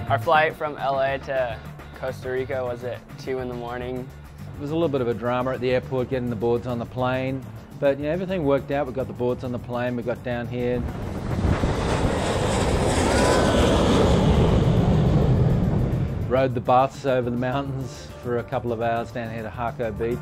Our flight from LA to Costa Rica was at 2 in the morning. It was a little bit of a drama at the airport getting the boards on the plane, but you know, everything worked out. We got the boards on the plane, we got down here. Rode the bus over the mountains for a couple of hours down here to Harco Beach.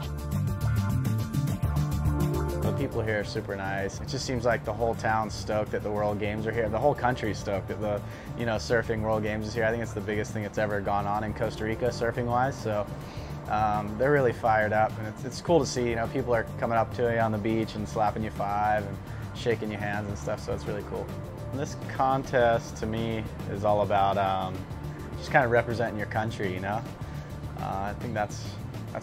The people here are super nice. It just seems like the whole town's stoked that the World Games are here. The whole country's stoked that the surfing World Games is here. I think it's the biggest thing that's ever gone on in Costa Rica surfing-wise. So they're really fired up, and it's cool to see. People are coming up to you on the beach and slapping you five and shaking your hands and stuff. So it's really cool. And this contest to me is all about just kind of representing your country. I think that's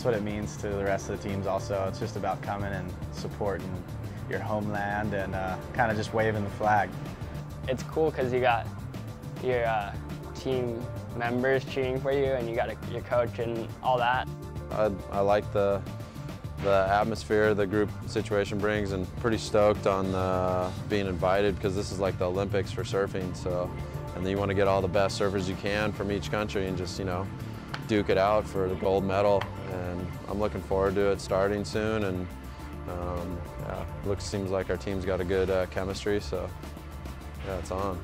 what it means to the rest of the teams also. It's just about coming and supporting your homeland and kind of just waving the flag. It's cool because you got your team members cheering for you, and you got your coach and all that. I like the atmosphere the group situation brings, and pretty stoked on being invited because this is like the Olympics for surfing. So, and then you want to get all the best surfers you can from each country and just duke it out for the gold medal. And I'm looking forward to it starting soon, and yeah, seems like our team's got a good chemistry, so yeah, it's on.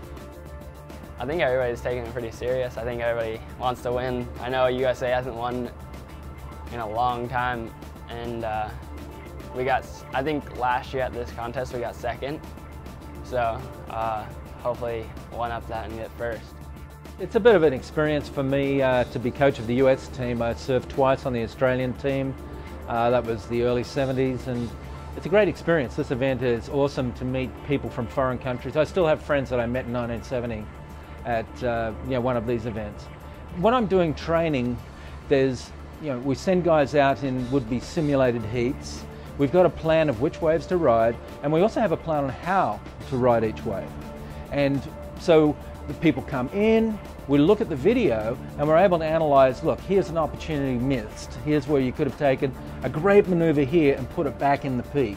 I think everybody's taking it pretty serious. I think everybody wants to win. I know USA hasn't won in a long time, and I think last year at this contest we got second, so hopefully one up that and get first. It's a bit of an experience for me to be coach of the US team. I surfed twice on the Australian team. That was the early 70s, and it's a great experience. This event is awesome to meet people from foreign countries. I still have friends that I met in 1970 at one of these events. When I'm doing training, we send guys out in would-be simulated heats. We've got a plan of which waves to ride, and we also have a plan on how to ride each wave. And so the people come in, we look at the video, and we're able to analyze, look, here's an opportunity missed. Here's where you could have taken a great maneuver here and put it back in the peak.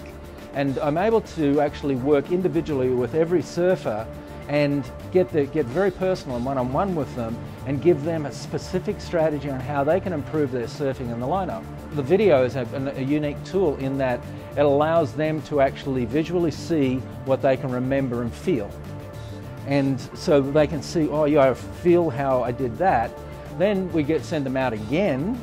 And I'm able to actually work individually with every surfer and get very personal and one-on-one with them and give them a specific strategy on how they can improve their surfing in the lineup. The video is a unique tool in that it allows them to actually visually see what they can remember and feel. And so they can see, oh yeah, I feel how I did that. Then we send them out again,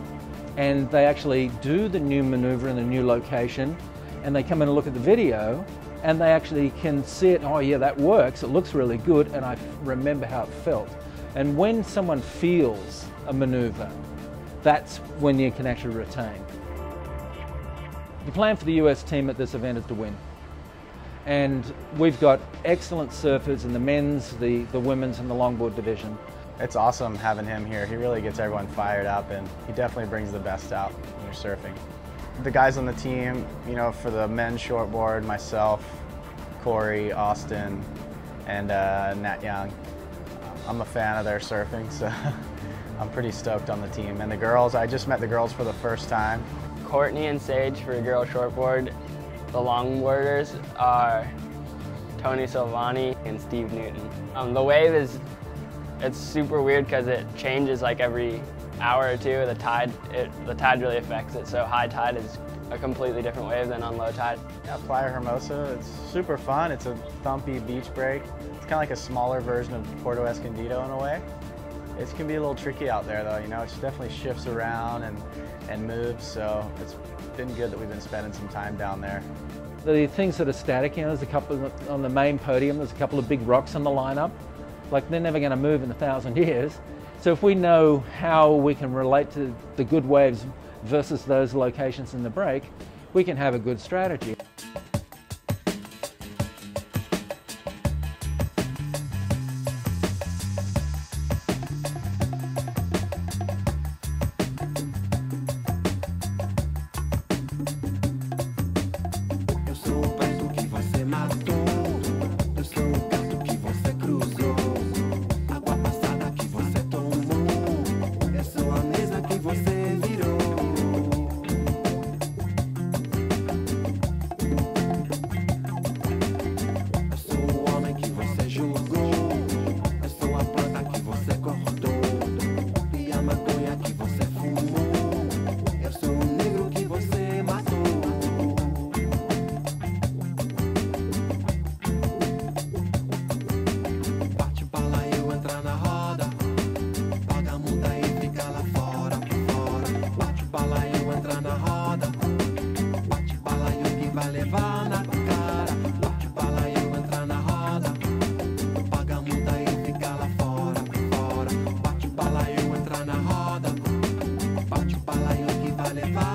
and they actually do the new maneuver in the new location, and they come in and look at the video, and they actually can see it, oh yeah, that works, it looks really good, and I remember how it felt. And when someone feels a maneuver, that's when you can actually retain. The plan for the US team at this event is to win. And we've got excellent surfers in the men's, the women's, and the longboard division. It's awesome having him here. He really gets everyone fired up, and he definitely brings the best out when you're surfing. The guys on the team, for the men's shortboard, myself, Corey, Austin, and Nat Young. I'm a fan of their surfing, so I'm pretty stoked on the team. And the girls, I just met the girls for the first time. Courtney and Sage for girl shortboard. The longboarders are Tony Silvani and Steve Newton. The wave it's super weird because it changes like every hour or two. The tide really affects it, so high tide is a completely different wave than on low tide. Yeah, Playa Hermosa, it's super fun. It's a thumpy beach break. It's kind of like a smaller version of Puerto Escondido in a way. It can be a little tricky out there though, it definitely shifts around and moves, so it's been good that we've been spending some time down there. The things that are static, there's a couple on the main podium, there's a couple of big rocks in the lineup. Like they're never going to move in 1,000 years. So if we know how we can relate to the good waves versus those locations in the break, we can have a good strategy. vale, vale.